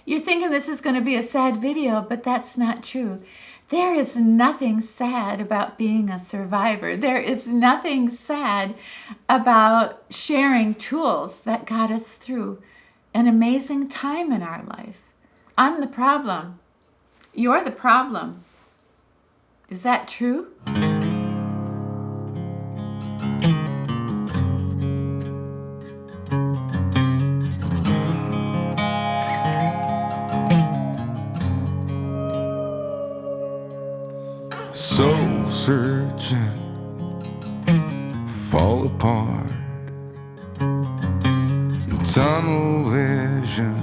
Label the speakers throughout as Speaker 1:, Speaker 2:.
Speaker 1: You're thinking this is going to be a sad video, but that's not true. There is nothing sad about being a survivor. There is nothing sad about sharing tools that got us through an amazing time in our life. I'm the problem. You're the problem. Is that true?
Speaker 2: Soul searching, fall apart, tunnel vision,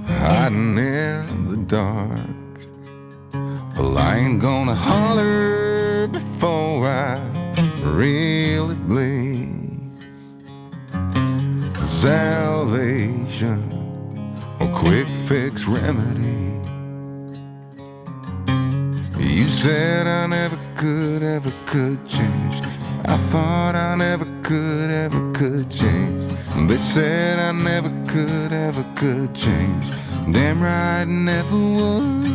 Speaker 2: hiding in the dark. Well, I ain't gonna holler before I really bleed. Salvation or quick fix remedy. You said I never could change. I thought I never could change. They said I never could change. Damn right, never would.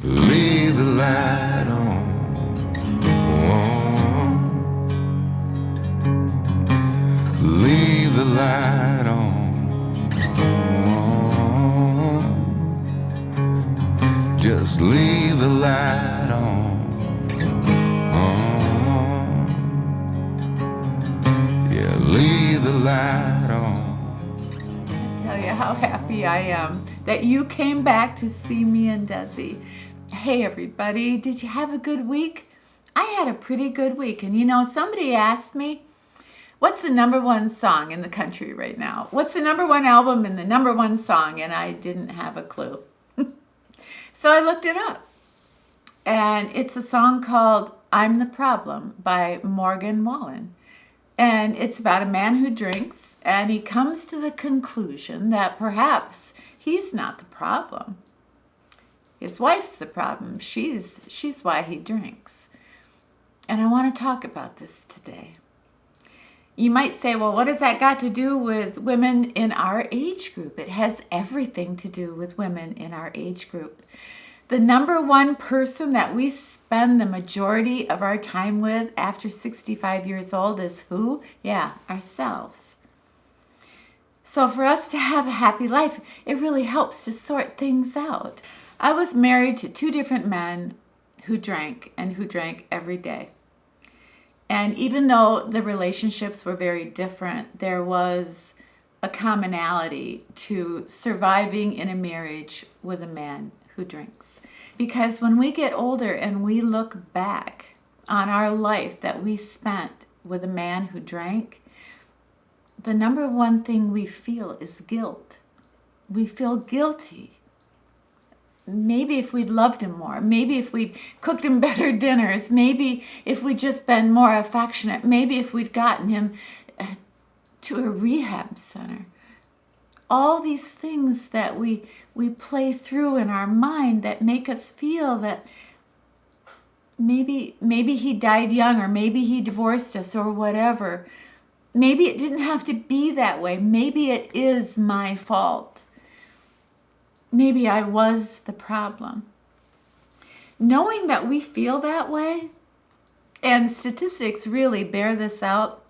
Speaker 2: Leave the light on. Leave the light on. Just leave the light on. Yeah, leave the light on.
Speaker 1: I tell you how happy I am that you came back to see me and Desi. Hey everybody, did you have a good week? I had a pretty good week. And you know, somebody asked me, what's the #1 song in the country right now? What's the #1 album and the #1 song? And I didn't have a clue. So I looked it up. And it's a song called I'm the Problem by Morgan Wallen. And it's about a man who drinks, and he comes to the conclusion that perhaps he's not the problem. His wife's the problem. She's why he drinks. And I want to talk about this today. You might say, well, what has that got to do with women in our age group? It has everything to do with women in our age group. The #1 person that we spend the majority of our time with after 65 years old is who? Yeah, ourselves. So for us to have a happy life, it really helps to sort things out. I was married to 2 different men who drank and who drank every day. And even though the relationships were very different, there was a commonality to surviving in a marriage with a man who drinks. Because when we get older and we look back on our life that we spent with a man who drank, the #1 thing we feel is guilt. We feel guilty. Maybe if we'd loved him more, maybe if we'd cooked him better dinners, maybe if we'd just been more affectionate, maybe if we'd gotten him to a rehab center. All these things that we play through in our mind that make us feel that maybe he died young, or maybe he divorced us, or whatever. Maybe it didn't have to be that way. Maybe it is my fault. Maybe I was the problem. Knowing that we feel that way, and statistics really bear this out.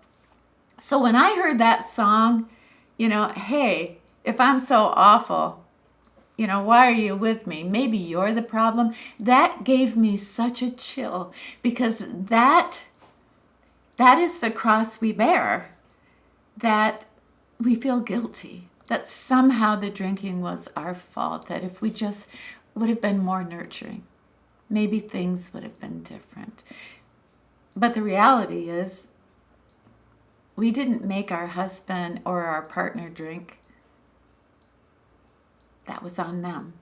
Speaker 1: So when I heard that song, you know, hey, if I'm so awful, you know, why are you with me? Maybe you're the problem. That gave me such a chill, because that is the cross we bear, that we feel guilty, that somehow the drinking was our fault, that if we just would have been more nurturing, maybe things would have been different. But the reality is, we didn't make our husband or our partner drink. That was on them.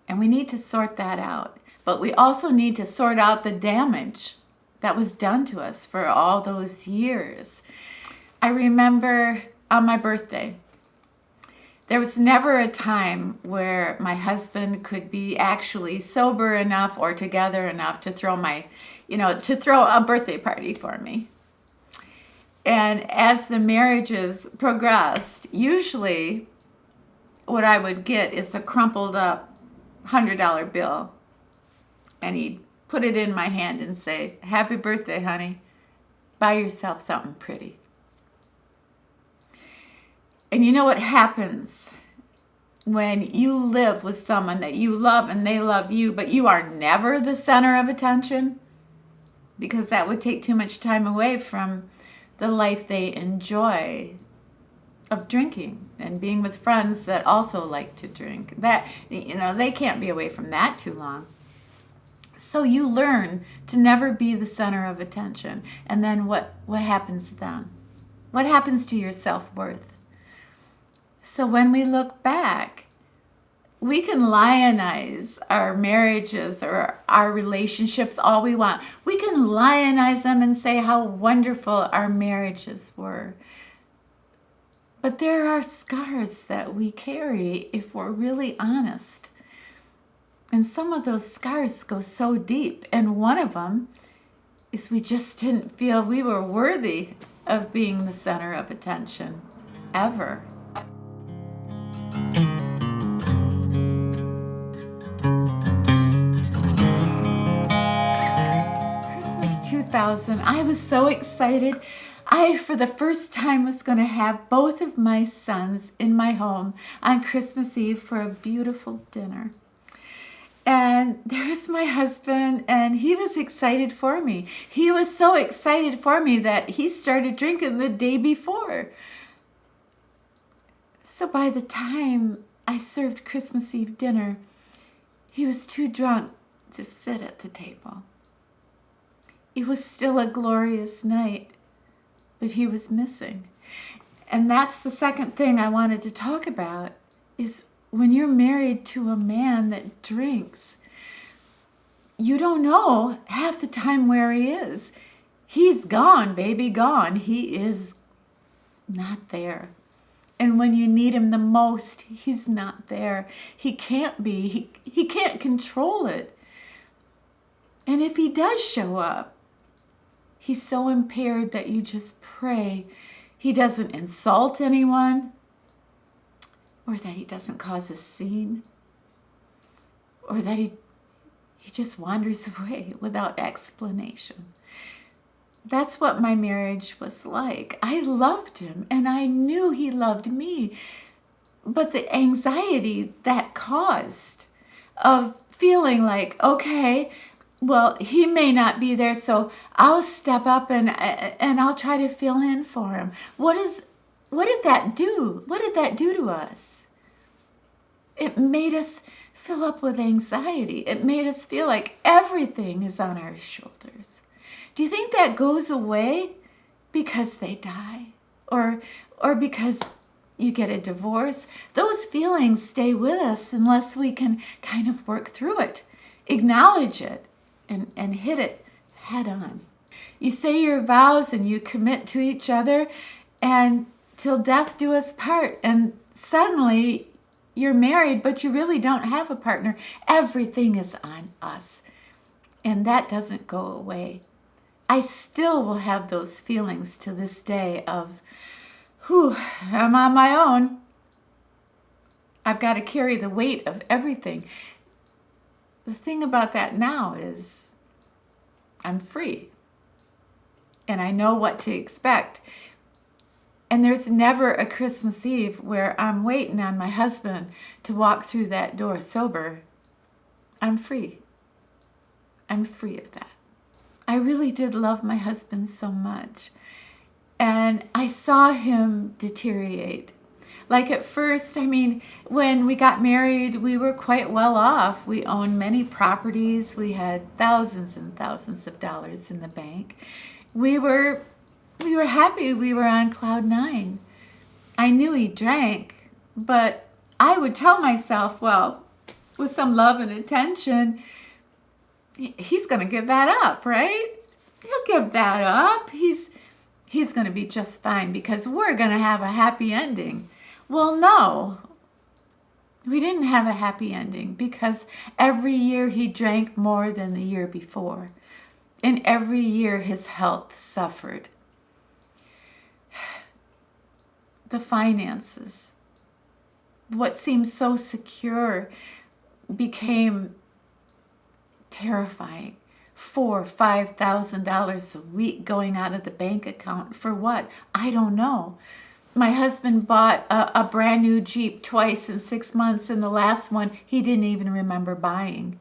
Speaker 1: And we need to sort that out. But we also need to sort out the damage that was done to us for all those years. I remember on my birthday, there was never a time where my husband could be actually sober enough or together enough to throw a birthday party for me. And as the marriages progressed, usually what I would get is a crumpled up $100 bill. And he'd put it in my hand and say, "Happy birthday, honey. Buy yourself something pretty." And you know what happens when you live with someone that you love and they love you, but you are never the center of attention? Because that would take too much time away from the life they enjoy of drinking and being with friends that also like to drink. That, they can't be away from that too long. So you learn to never be the center of attention. And then what happens then? What happens to your self-worth? So when we look back, we can lionize our marriages or our relationships all we want. We can lionize them and say how wonderful our marriages were. But there are scars that we carry if we're really honest. And some of those scars go so deep. And one of them is we just didn't feel we were worthy of being the center of attention, ever. Christmas 2000, I was so excited. I, for the first time, was going to have both of my sons in my home on Christmas Eve for a beautiful dinner. And there's my husband, and he was excited for me. He was so excited for me that he started drinking the day before. So by the time I served Christmas Eve dinner, he was too drunk to sit at the table. It was still a glorious night, but he was missing. And that's the second thing I wanted to talk about, is when you're married to a man that drinks, you don't know half the time where he is. He's gone, baby, gone. He is not there. And when you need him the most, he's not there. He can't be. He can't control it. And if he does show up, he's so impaired that you just pray he doesn't insult anyone, or that he doesn't cause a scene, or that he just wanders away without explanation. That's what my marriage was like. I loved him, and I knew he loved me. But the anxiety that caused of feeling like, okay, well, he may not be there, so I'll step up and I'll try to fill in for him. What did that do? What did that do to us? It made us fill up with anxiety. It made us feel like everything is on our shoulders. Do you think that goes away because they die? Or because you get a divorce? Those feelings stay with us unless we can kind of work through it, acknowledge it, and hit it head on. You say your vows and you commit to each other, and till death do us part, and suddenly you're married, but you really don't have a partner. Everything is on us, and that doesn't go away. I still will have those feelings to this day of, I'm on my own. I've got to carry the weight of everything. The thing about that now is I'm free, and I know what to expect. And there's never a Christmas Eve where I'm waiting on my husband to walk through that door sober. I'm free. I'm free of that. I really did love my husband so much. And I saw him deteriorate. Like at first, when we got married, we were quite well off. We owned many properties. We had thousands and thousands of dollars in the bank. We were happy. We were on cloud nine. I knew he drank, but I would tell myself, well, with some love and attention, he's going to give that up, right? He'll give that up. He's going to be just fine because we're going to have a happy ending. Well, no, we didn't have a happy ending because every year he drank more than the year before. And every year his health suffered. the finances. What seemed so secure became terrifying. $4,000-$5,000 a week going out of the bank account. For what? I don't know. My husband bought a brand new Jeep twice in 6 months, and the last one he didn't even remember buying.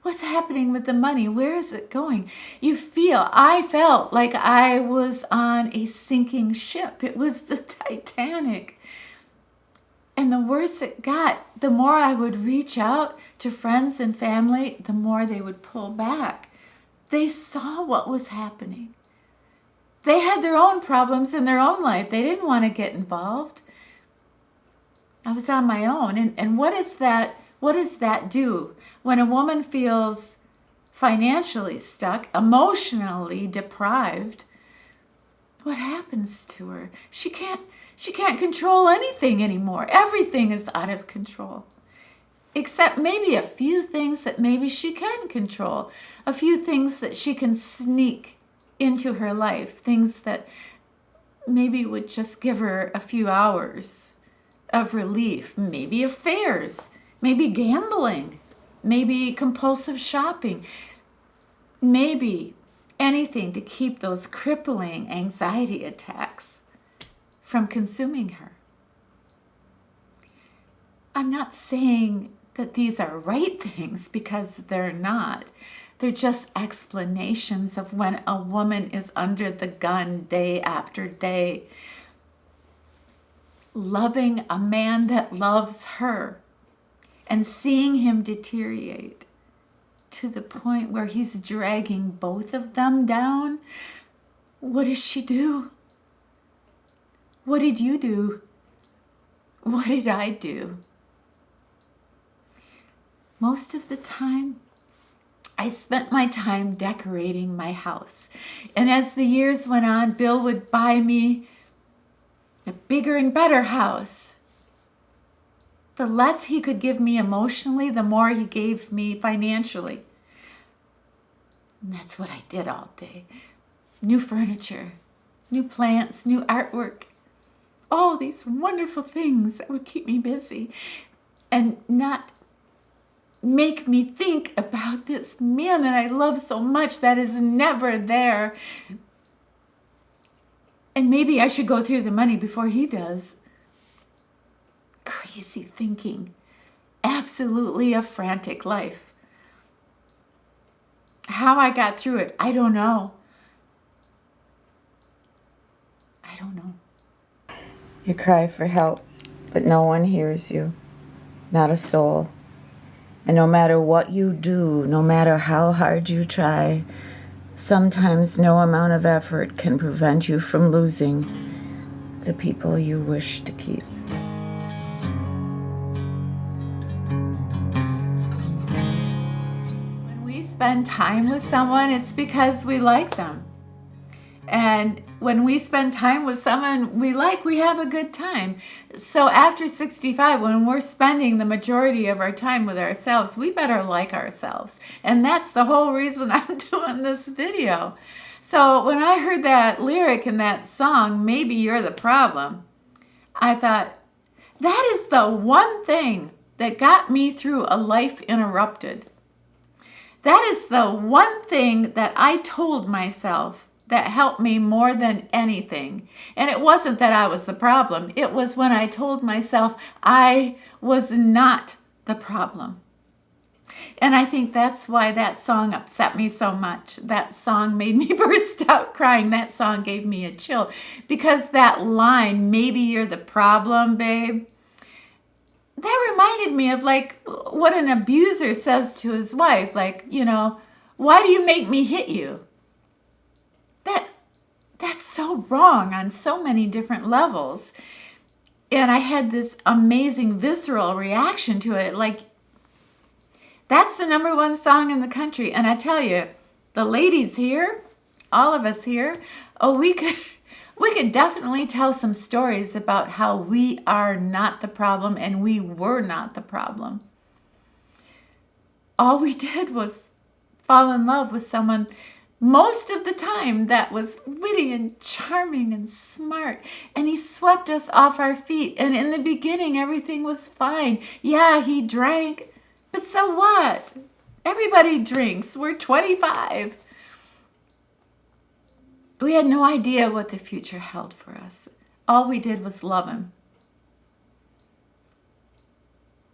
Speaker 1: What's happening with the money? Where is it going? I felt like I was on a sinking ship. It was the Titanic. And the worse it got, the more I would reach out to friends and family, the more they would pull back. They saw what was happening. They had their own problems in their own life. They didn't want to get involved. I was on my own. And what does that do? When a woman feels financially stuck, emotionally deprived, what happens to her? She can't control anything anymore. Everything is out of control. Except maybe a few things that maybe she can control. A few things that she can sneak into her life. Things that maybe would just give her a few hours of relief. Maybe affairs. Maybe gambling. Maybe compulsive shopping. Maybe anything to keep those crippling anxiety attacks from consuming her. I'm not saying that these are right things, because they're not. They're just explanations of when a woman is under the gun day after day, loving a man that loves her and seeing him deteriorate to the point where he's dragging both of them down. What does she do? What did you do? What did I do? Most of the time, I spent my time decorating my house. And as the years went on, Bill would buy me a bigger and better house. The less he could give me emotionally, the more he gave me financially. And that's what I did all day. New furniture, new plants, new artwork. All these wonderful things that would keep me busy and not make me think about this man that I love so much that is never there. And maybe I should go through the money before he does. Crazy thinking. Absolutely a frantic life. How I got through it, I don't know. I don't know.
Speaker 3: You cry for help, but no one hears you, not a soul. And no matter what you do, no matter how hard you try, sometimes no amount of effort can prevent you from losing the people you wish to keep.
Speaker 1: When we spend time with someone, it's because we like them. And when we spend time with someone we like, we have a good time. So after 65, when we're spending the majority of our time with ourselves, we better like ourselves. And that's the whole reason I'm doing this video. So when I heard that lyric in that song, Maybe You're the Problem, I thought, that is the one thing that got me through a life interrupted. That is the one thing that I told myself that helped me more than anything. And it wasn't that I was the problem. It was when I told myself I was not the problem. And I think that's why that song upset me so much. That song made me burst out crying. That song gave me a chill. Because that line, maybe you're the problem, babe, that reminded me of like what an abuser says to his wife. Like, why do you make me hit you? That's so wrong on so many different levels. And I had this amazing visceral reaction to it. Like, that's the #1 song in the country. And I tell you, the ladies here, all of us here, we could definitely tell some stories about how we are not the problem and we were not the problem. All we did was fall in love with someone Most of the time, that was witty and charming and smart. And he swept us off our feet. And in the beginning, everything was fine. Yeah, he drank. But so what? Everybody drinks. We're 25. We had no idea what the future held for us. All we did was love him.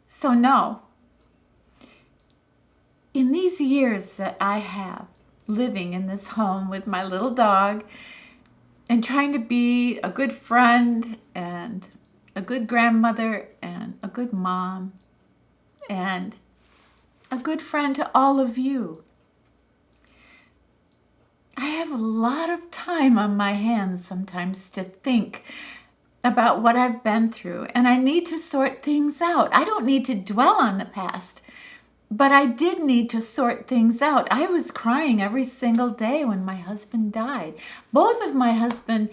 Speaker 1: So no. In these years that I have living in this home with my little dog and trying to be a good friend and a good grandmother and a good mom and a good friend to all of you, I have a lot of time on my hands sometimes to think about what I've been through, and I need to sort things out. I don't need to dwell on the past, but I did need to sort things out. I was crying every single day when my husband died. Both of my husband,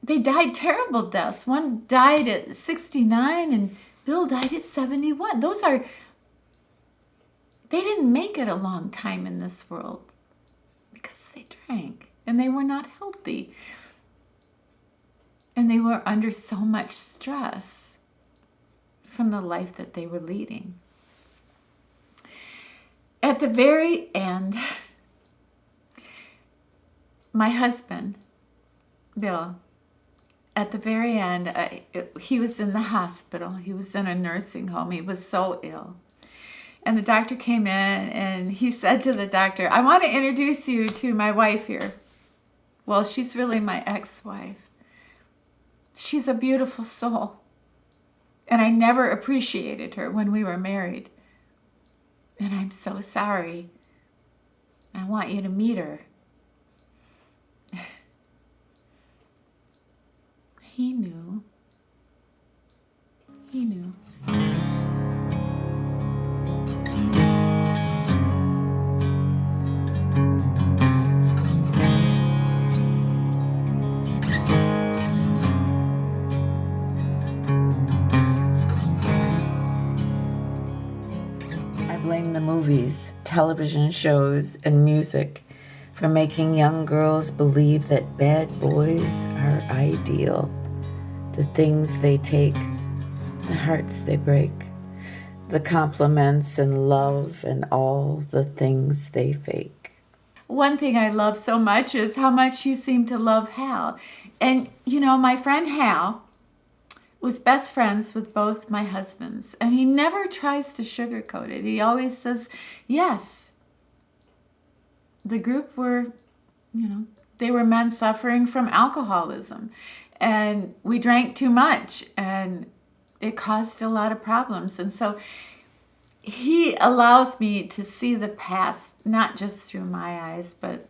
Speaker 1: they died terrible deaths. One died at 69 and Bill died at 71. They didn't make it a long time in this world because they drank and they were not healthy. And they were under so much stress from the life that they were leading. At the very end, my husband, Bill, at the very end, he was in the hospital. He was in a nursing home. He was so ill. And the doctor came in and he said to the doctor, "I want to introduce you to my wife here." Well, she's really my ex-wife. She's a beautiful soul. And I never appreciated her when we were married. And I'm so sorry. I want you to meet her. He knew. He knew.
Speaker 3: Blame the movies, television shows, and music for making young girls believe that bad boys are ideal. The things they take, the hearts they break, the compliments and love and all the things they fake.
Speaker 1: One thing I love so much is how much you seem to love Hal. And you know, my friend Hal was best friends with both my husbands, and he never tries to sugarcoat it. He always says, yes, the group were, they were men suffering from alcoholism, and we drank too much, and it caused a lot of problems. And so he allows me to see the past, not just through my eyes, but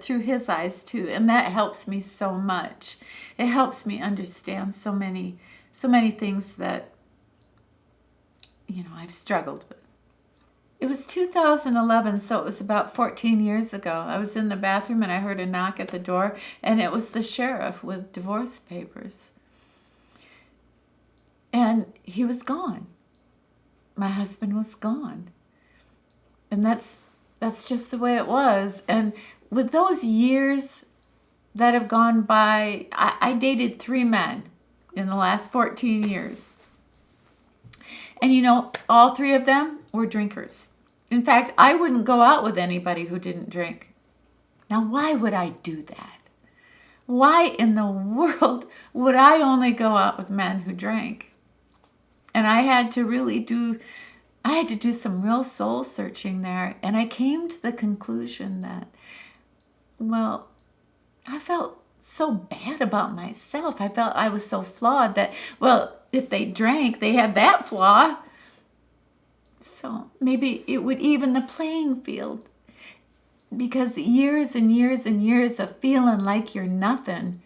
Speaker 1: through his eyes too, and that helps me so much. It helps me understand so many things that, I've struggled with. It was 2011, so it was about 14 years ago. I was in the bathroom and I heard a knock at the door, and it was the sheriff with divorce papers. And he was gone. My husband was gone. And that's just the way it was. And with those years that have gone by, I dated 3 men in the last 14 years. And all 3 of them were drinkers. In fact, I wouldn't go out with anybody who didn't drink. Now, why would I do that? Why in the world would I only go out with men who drank? And I had to do some real soul searching there. And I came to the conclusion that, I felt so bad about myself. I felt I was so flawed that, if they drank, they had that flaw. So maybe it would even the playing field. Because years and years and years of feeling like you're nothing,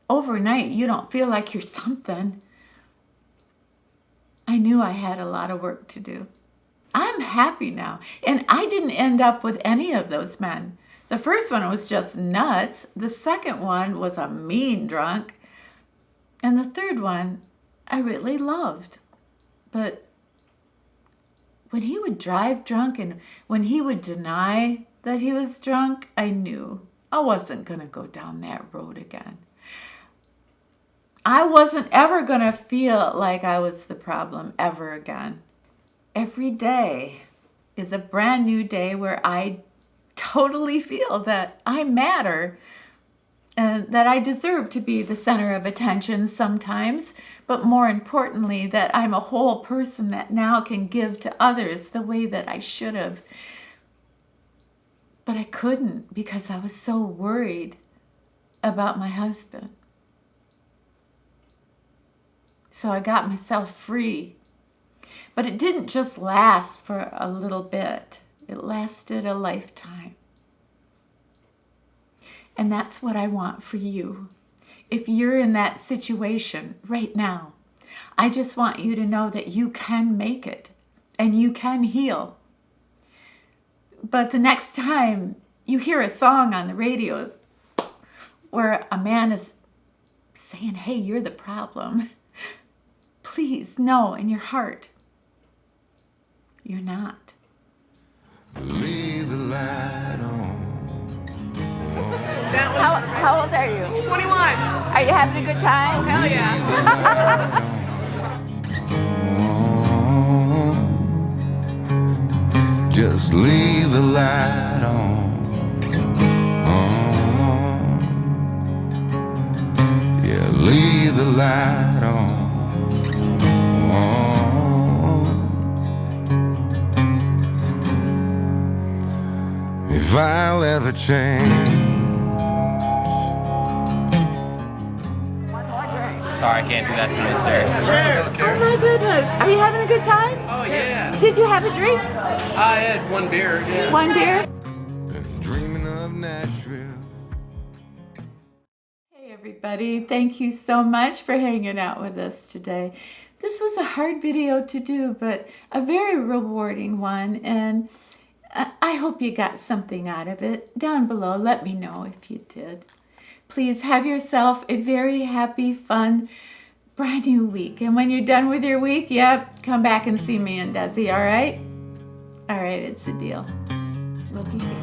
Speaker 1: overnight you don't feel like you're something. I knew I had a lot of work to do. I'm happy now. And I didn't end up with any of those men. The first one was just nuts. The second one was a mean drunk. And the third one I really loved. But when he would drive drunk and when he would deny that he was drunk, I knew I wasn't going to go down that road again. I wasn't ever going to feel like I was the problem ever again. Every day is a brand new day where I totally feel that I matter and that I deserve to be the center of attention sometimes, but more importantly, that I'm a whole person that now can give to others the way that I should have. But I couldn't because I was so worried about my husband. So I got myself free. But it didn't just last for a little bit. It lasted a lifetime. And that's what I want for you. If you're in that situation right now, I just want you to know that you can make it and you can heal. But the next time you hear a song on the radio where a man is saying, hey, you're the problem, please know in your heart, you're not.
Speaker 2: Leave the light on.
Speaker 3: How old are you?
Speaker 4: 21.
Speaker 3: Are you having a good time?
Speaker 4: Hell yeah.
Speaker 2: Just leave the light on. Yeah, leave the light on. If I'll ever change.
Speaker 5: Sorry, I can't do that tonight, sir.
Speaker 3: Oh my goodness. Are you having a good time?
Speaker 4: Oh, yeah.
Speaker 3: Did you have a drink?
Speaker 4: I had one beer, yeah.
Speaker 3: One beer?
Speaker 2: Been dreaming of Nashville.
Speaker 1: Hey everybody, thank you so much for hanging out with us today. This was a hard video to do, but a very rewarding one, and I hope you got something out of it. Down below, let me know if you did. Please have yourself a very happy, fun, brand new week. And when you're done with your week, come back and see me and Desi, all right? All right, it's a deal. Looky here.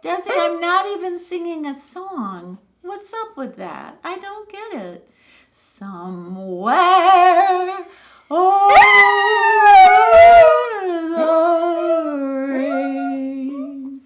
Speaker 1: Desi, I'm not even singing a song. What's up with that? I don't get it. Somewhere over the rain.